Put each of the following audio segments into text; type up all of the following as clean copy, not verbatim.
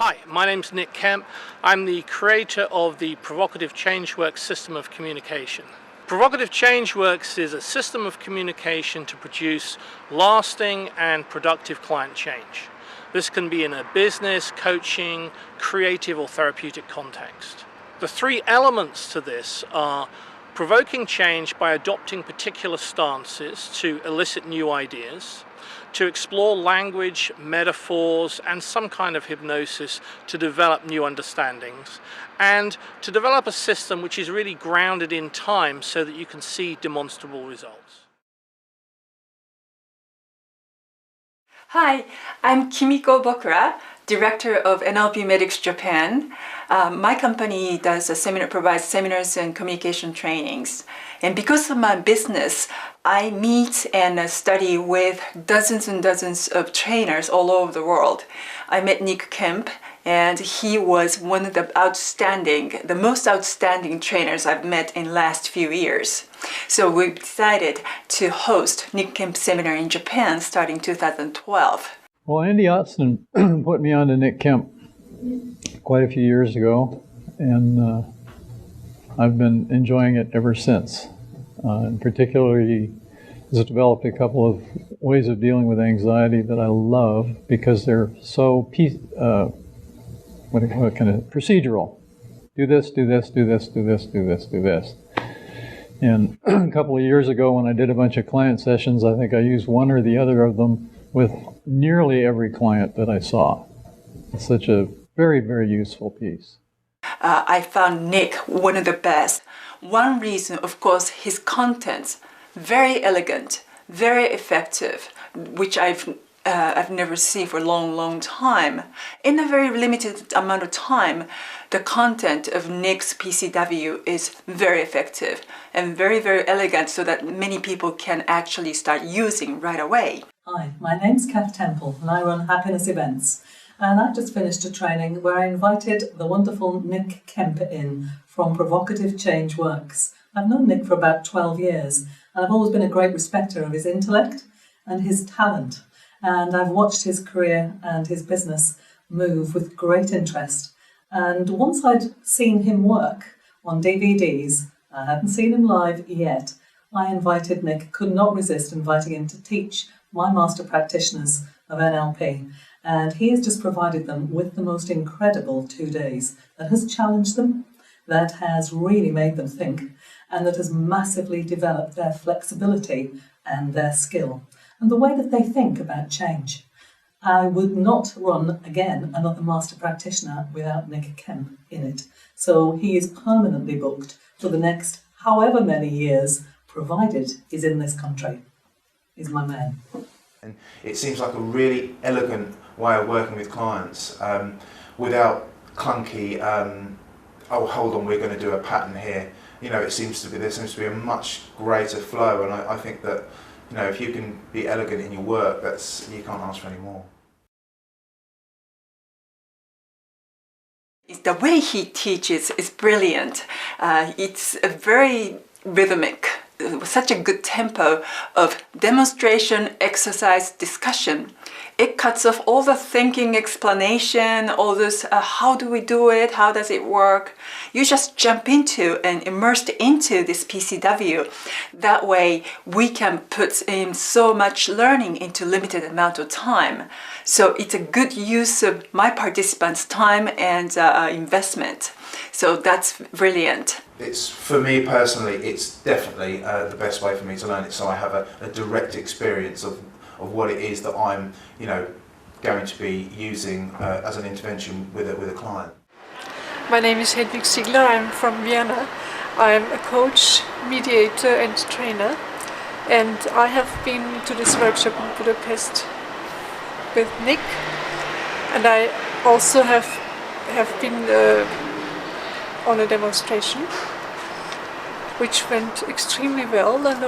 Hi, my name's Nick Kemp. I'm the creator of the Provocative Changeworks system of communication. Provocative Changeworks is a system of communication to produce lasting and productive client change. This can be in a business, coaching, creative or therapeutic context. The three elements to this are provoking change by adopting particular stances to elicit new ideas, to explore language, metaphors, and some kind of hypnosis to develop new understandings, and to develop a system which is really grounded in time so that you can see demonstrable results. Hi, I'm Kimiko Bokura, Director of NLP Medics Japan. My company provides seminars and communication trainings. And because of my business, I meet and study with dozens and dozens of trainers all over the world. I met Nick Kemp, and he was one of the most outstanding trainers I've met in the last few years. So we decided to host Nick Kemp's seminar in Japan starting 2012. Well, Andy Otson put me on to Nick Kemp quite a few years ago, and I've been enjoying it ever since. And particularly, has developed a couple of ways of dealing with anxiety that I love because they're so procedural. Do this, do this, do this, do this, do this, do this. And a couple of years ago when I did a bunch of client sessions, I think I used one or the other of them with nearly every client that I saw. It's such a very, very useful piece. I found Nick one of the best. One reason, of course, his contents, very elegant, very effective, which I've never seen for a long, long time. In a very limited amount of time, the content of Nick's PCW is very effective and very, very elegant so that many people can actually start using right away. Hi, my name's Kath Temple and I run Happiness Events. And I've just finished a training where I invited the wonderful Nick Kemp in from Provocative Changeworks. I've known Nick for about 12 years and I've always been a great respecter of his intellect and his talent. And I've watched his career and his business move with great interest. And once I'd seen him work on DVDs, I hadn't seen him live yet, I invited Nick, could not resist inviting him to teach my master practitioners of NLP. And he has just provided them with the most incredible 2 days that has challenged them, that has really made them think, and that has massively developed their flexibility and their skill, and the way that they think about change. I would not run, again, another master practitioner without Nick Kemp in it. So he is permanently booked for the next however many years, provided he's in this country. He's my man. And it seems like a really elegant way of working with clients without clunky, oh hold on, we're going to do a pattern here. You know, there seems to be a much greater flow, and I think that, you know, if you can be elegant in your work, you can't ask for any more. The way he teaches is brilliant. It's a very rhythmic, such a good tempo of demonstration, exercise, discussion. It cuts off all the thinking, explanation, all this, how do we do it, how does it work? You just jump into and immersed into this PCW. That way we can put in so much learning into limited amount of time. So it's a good use of my participants' time and investment. So that's brilliant. For me personally, it's definitely the best way for me to learn it, so I have a direct experience of what it is that I'm, you know, going to be using as an intervention with a client. My name is Hedwig Ziegler. I'm from Vienna. I'm a coach, mediator and trainer, and I have been to this workshop in Budapest with Nick, and I also have been on a demonstration which went extremely well, and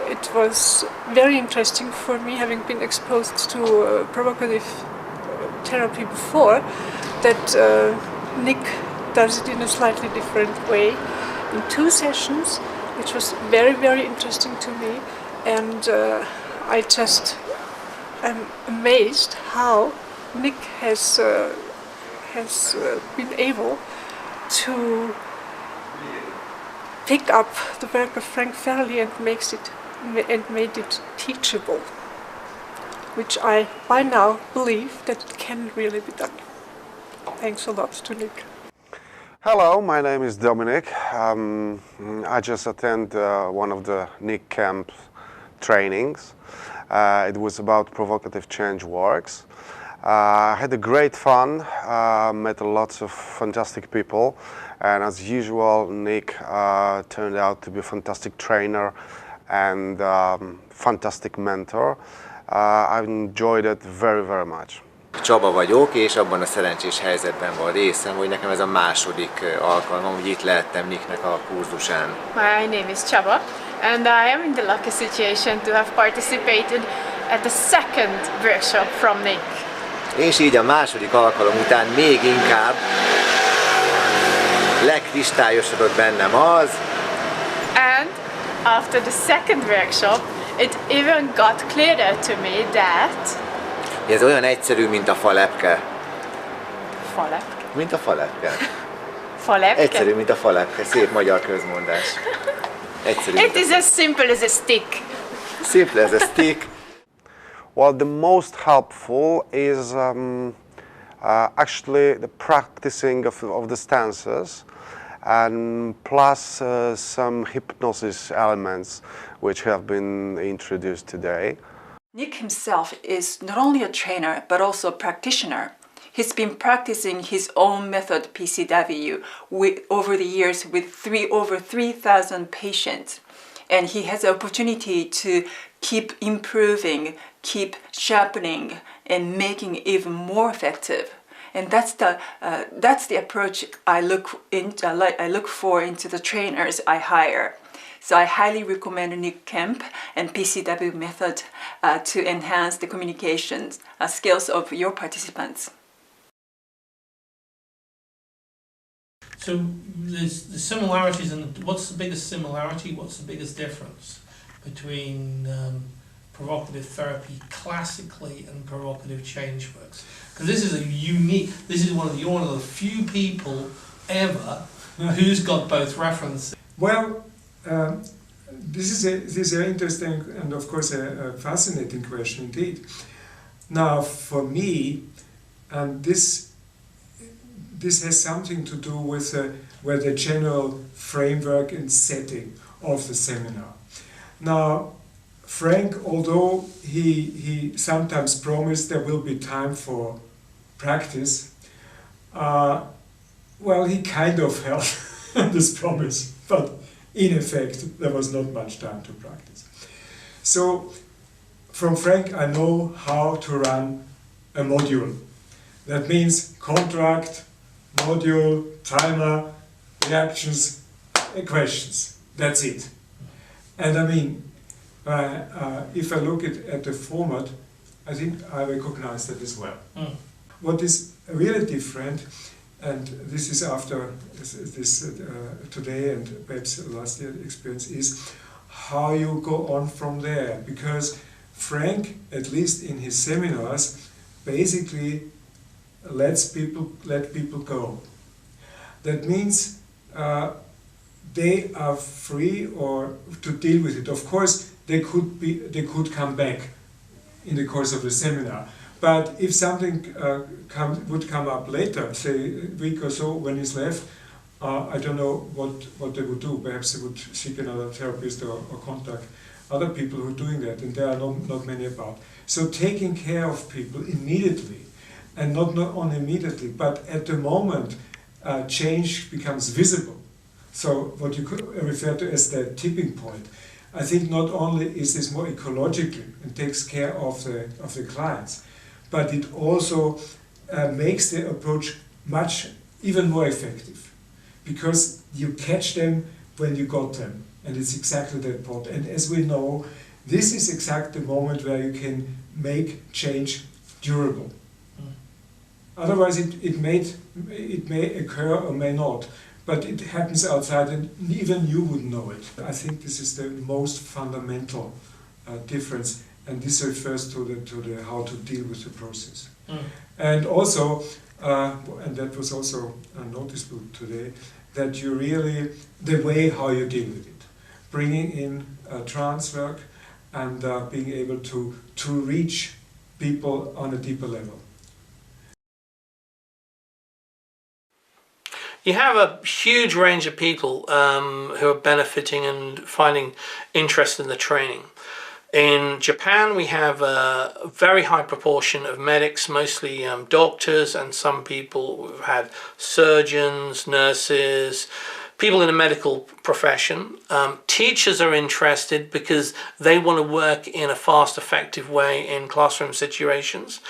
it was very interesting for me, having been exposed to provocative therapy before, that Nick does it in a slightly different way in 2 sessions, which was very, very interesting to me, and I just am amazed how Nick has has been able to pick up the work of Frank fairly and made it teachable, which I by now believe that it can really be done. Thanks a lot to Nick. Hello, my name is Dominic. I just attended one of the Nick Kemps trainings. It was about provocative change works. I had a great fun, met lots of fantastic people, and as usual Nick turned out to be a fantastic trainer and fantastic mentor. I enjoyed it very, very much. Csaba vagyok, és abban a szerencsés helyzetben van részem, hogy nekem ez a második alkalmam, hogy itt lehettem Nicknek a kurzusán. My name is Csaba, and I am in the lucky situation to have participated at the second workshop from Nick. És így a második alkalom után még inkább legkristályosodott bennem az, And after the second workshop, it even got clearer to me that ez olyan egyszerű, mint a falepke. Falepke? Mint a falepke. Falepke? Egyszerű, mint a falepke. Szép magyar közmondás. Egyszerű, It is as simple as a stick. Simple as a stick. Well, the most helpful is actually the practicing of the stances, and plus some hypnosis elements which have been introduced today. Nick himself is not only a trainer but also a practitioner. He's been practicing his own method, PCW, over the years with over 3,000 patients. And he has the opportunity to keep improving, keep sharpening, and making it even more effective. And that's the approach I look for into the trainers I hire. So I highly recommend Nick Kemp and PCW method to enhance the communication skills of your participants. So there's the similarities, and what's the biggest similarity, what's the biggest difference between provocative therapy classically and provocative change works? Because this is you're one of the few people ever who's got both references. Well, this is a interesting and of course a fascinating question indeed. Now for me, this has something to do with the general framework and setting of the seminar. Now Frank, although he sometimes promised there will be time for practice, well, he kind of held this promise, but in effect there was not much time to practice. So from Frank I know how to run a module. That means contract, module, timer, reactions, questions. That's it. And I mean, if I look at the format, I think I recognize that as well. Mm. What is really different, and this is after this today and perhaps last year's experience, is how you go on from there. Because Frank, at least in his seminars, basically let people go. That means they are free to deal with it. Of course, they could come back in the course of the seminar. But if something would come up later, say a week or so when he's left, I don't know what they would do. Perhaps they would seek another therapist or contact other people who are doing that, and there are not many about. So taking care of people immediately, and not only immediately, but at the moment change becomes visible. So what you could refer to as the tipping point. I think not only is this more ecological and takes care of the clients, but it also makes the approach even more effective, because you catch them when you got them, and it's exactly that point. And as we know, this is exactly the moment where you can make change durable. Otherwise, it may occur or may not, but it happens outside, and even you wouldn't know it. I think this is the most fundamental difference, and this refers to the how to deal with the process. Mm. And also, and that was also noticeable today, that you really, the way how you deal with it, bringing in trance work and being able to reach people on a deeper level. You have a huge range of people who are benefiting and finding interest in the training. In Japan, we have a very high proportion of medics, mostly doctors, and some people who've had surgeons, nurses, people in the medical profession. Teachers are interested because they want to work in a fast, effective way in classroom situations.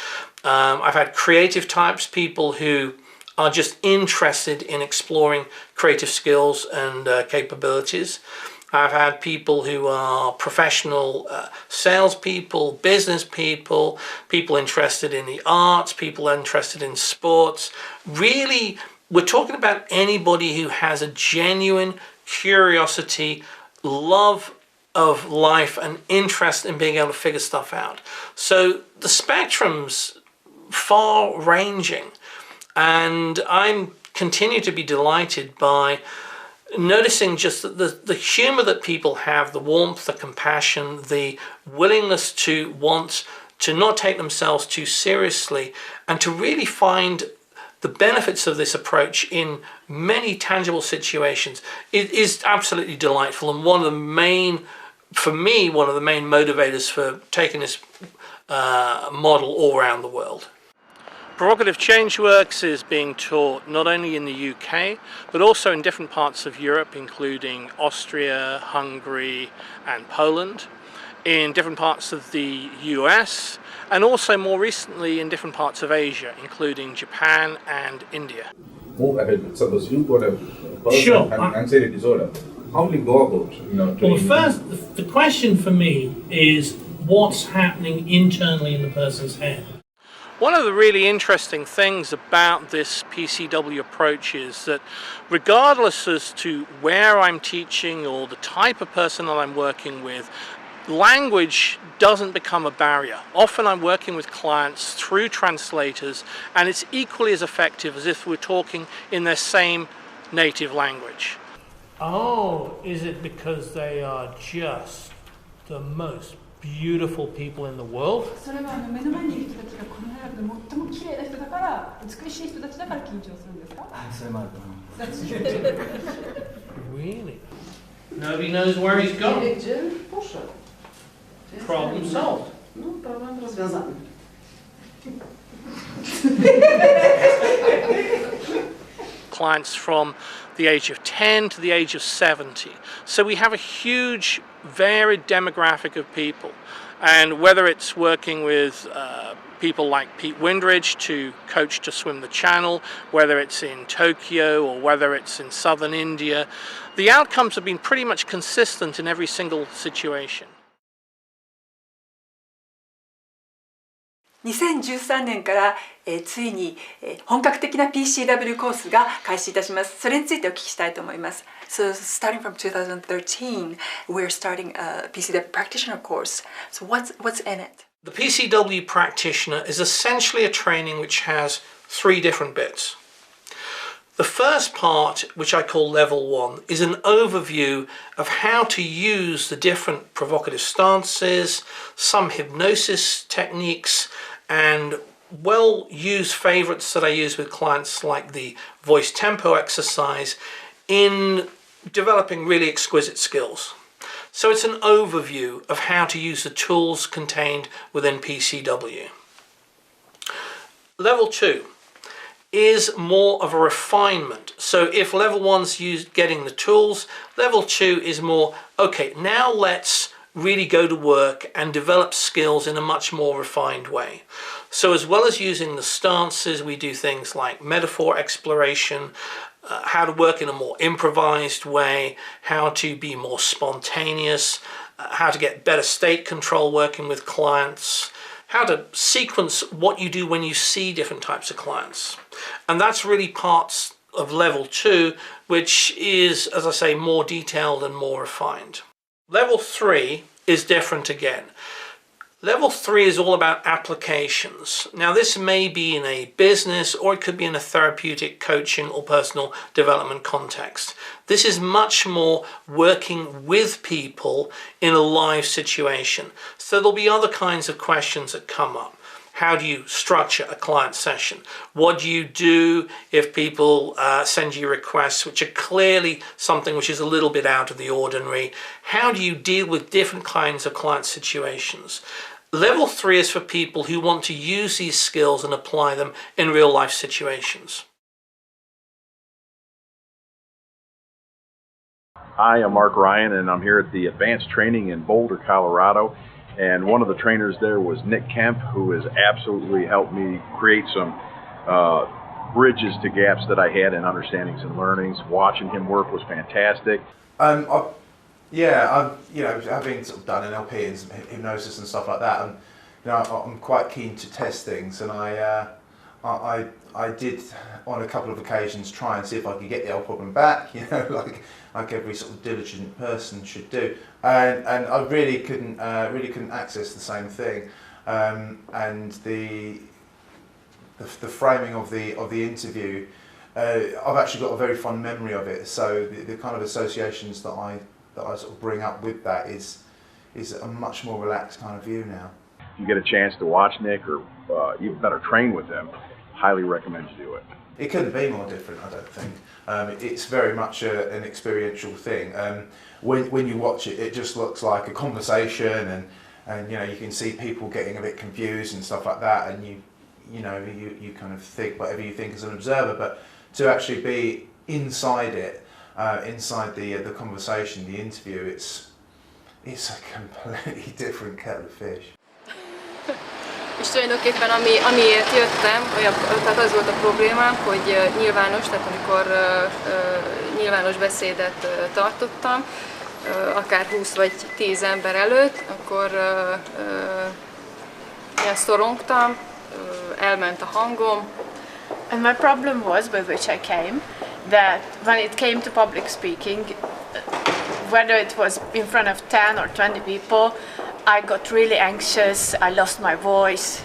I've had creative types, people who are just interested in exploring creative skills and capabilities. I've had people who are professional salespeople, business people, people interested in the arts, people interested in sports. Really, we're talking about anybody who has a genuine curiosity, love of life, and interest in being able to figure stuff out. So the spectrum's far-ranging. And I continue to be delighted by noticing just that the humor that people have, the warmth, the compassion, the willingness to want to not take themselves too seriously, and to really find the benefits of this approach in many tangible situations. It is absolutely delightful, and one of the main, for me, one of the main motivators for taking this model all around the world. Provocative Change Works is being taught not only in the UK, but also in different parts of Europe, including Austria, Hungary, and Poland, in different parts of the US, and also more recently in different parts of Asia, including Japan and India. Move ahead. Suppose you've got a person Sure. having anxiety disorder. How will you go about, Well, the question for me is what's happening internally in the person's head. One of the really interesting things about this PCW approach is that regardless as to where I'm teaching or the type of person that I'm working with, language doesn't become a barrier. Often I'm working with clients through translators, and it's equally as effective as if we're talking in their same native language. Oh, is it because they are just the most beautiful people in the world? それは目の前にいる人たちがこの世の中で最も綺麗な人だから美しい人たちだから緊張するんですか？それもあると思います。Really? Nobody knows where he's gone. Problem solved. No problem rozwiązany. Clients from the age of 10 to the age of 70. So we have a huge varied demographic of people, and whether it's working with people like Pete Windridge to coach to swim the channel, whether it's in Tokyo or whether it's in southern India, the outcomes have been pretty much consistent in every single situation. 2013年から、ついに、本格的な PCW コースが開始いたします。それについてお聞きしたいと思います。So starting from 2013, we're starting a PCW practitioner course. So what's in it? The PCW practitioner is essentially a training which has three different bits. The first part, which I call level 1, is an overview of how to use the different provocative stances, some hypnosis techniques, and well-used favorites that I use with clients like the voice tempo exercise in developing really exquisite skills. So it's an overview of how to use the tools contained within PCW. Level 2 is more of a refinement. So if level 1's getting the tools, level 2 is more, okay, now let's really go to work and develop skills in a much more refined way. So as well as using the stances, we do things like metaphor exploration, how to work in a more improvised way, how to be more spontaneous, how to get better state control working with clients, how to sequence what you do when you see different types of clients. And that's really parts of level 2, which is, as I say, more detailed and more refined. Level 3 is different again. Level 3 is all about applications. Now this may be in a business or it could be in a therapeutic coaching or personal development context. This is much more working with people in a live situation. So there'll be other kinds of questions that come up. How do you structure a client session? What do you do if people send you requests which are clearly something which is a little bit out of the ordinary? How do you deal with different kinds of client situations? Level 3 is for people who want to use these skills and apply them in real life situations. Hi, I'm Mark Ryan, and I'm here at the Advanced Training in Boulder, Colorado. And one of the trainers there was Nick Kemp, who has absolutely helped me create some bridges to gaps that I had in understandings and learnings. Watching him work was fantastic. Having sort of done NLP and some hypnosis and stuff like that, and I'm quite keen to test things, and I did on a couple of occasions try and see if I could get the old problem back, like every sort of diligent person should do, and I really couldn't access the same thing, and the framing of the interview, I've actually got a very fond memory of it. So the kind of associations that I sort of bring up with that is a much more relaxed kind of view now. If you get a chance to watch Nick or even better train with him, highly recommend you do it. It couldn't be more different, I don't think. It's very much an experiential thing. When you watch it, it just looks like a conversation, and you can see people getting a bit confused and stuff like that, and you kind of think whatever you think as an observer, but to actually be inside it, inside the conversation, the interview, it's a completely different kettle of fish. És tulajdonképpen amiért jöttem, tehát az volt a problémám, hogy nyilvános, tehát amikor nyilvános beszédet tartottam, akár 20 vagy 10 ember előtt, akkor szorongtam, elment a hangom. And my problem was, with which I came, that when it came to public speaking, whether it was in front of 10 or 20 people, I got really anxious, I lost my voice.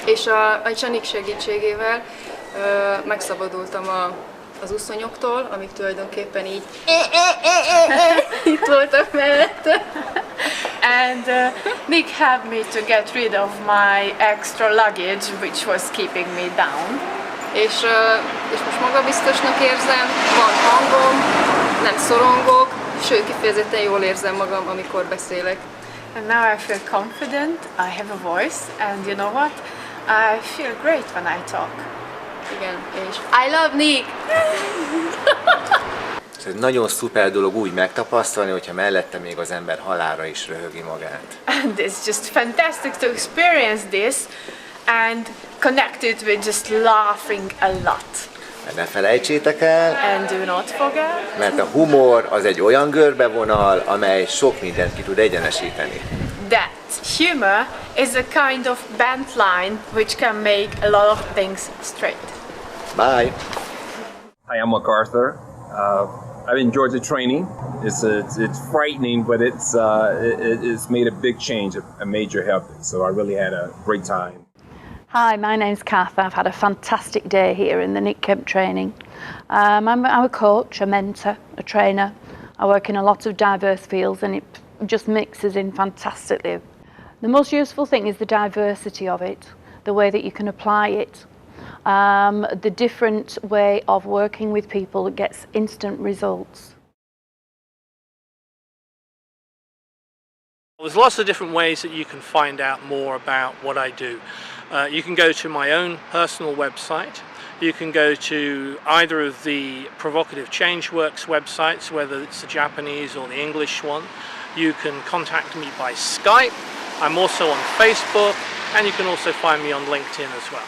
És a Nick segítségével megszabadultam az uszonyoktól, amik tulajdonképpen így itt voltak mellette. And Nick helped me to get rid of my extra luggage, which was keeping me down. És most magabiztosnak érzem, van hangom, nem szorongok, sőt, kifejezetten jól érzem magam, amikor beszélek. And now I feel confident, I have a voice, and you know what? I feel great when I talk. Igen, és I love Nick! Ez egy nagyon szuper dolog úgy megtapasztalni, hogyha mellette még az ember halálra is röhögi magát. And it's just fantastic to experience this and connect it with just laughing a lot. Ne felejtsétek el, And do not forget, mert a humor az egy olyan görbevonal, amely sok mindent ki tud egyenesíteni. that humor is a kind of bent line which can make a lot of things straight. Bye! Hi, I'm MacArthur. I've enjoyed the training. It's frightening, but it's made a big change, a major help. So I really had a great time. Hi, my name's Kath. I've had a fantastic day here in the Nick Kemp training. I'm a coach, a mentor, a trainer. I work in a lot of diverse fields and it just mixes in fantastically. The most useful thing is the diversity of it, the way that you can apply it, the different way of working with people that gets instant results. There's lots of different ways that you can find out more about what I do. You can go to my own personal website. You can go to either of the Provocative Changeworks websites, whether it's the Japanese or the English one. You can contact me by Skype. I'm also on Facebook, and you can also find me on LinkedIn as well.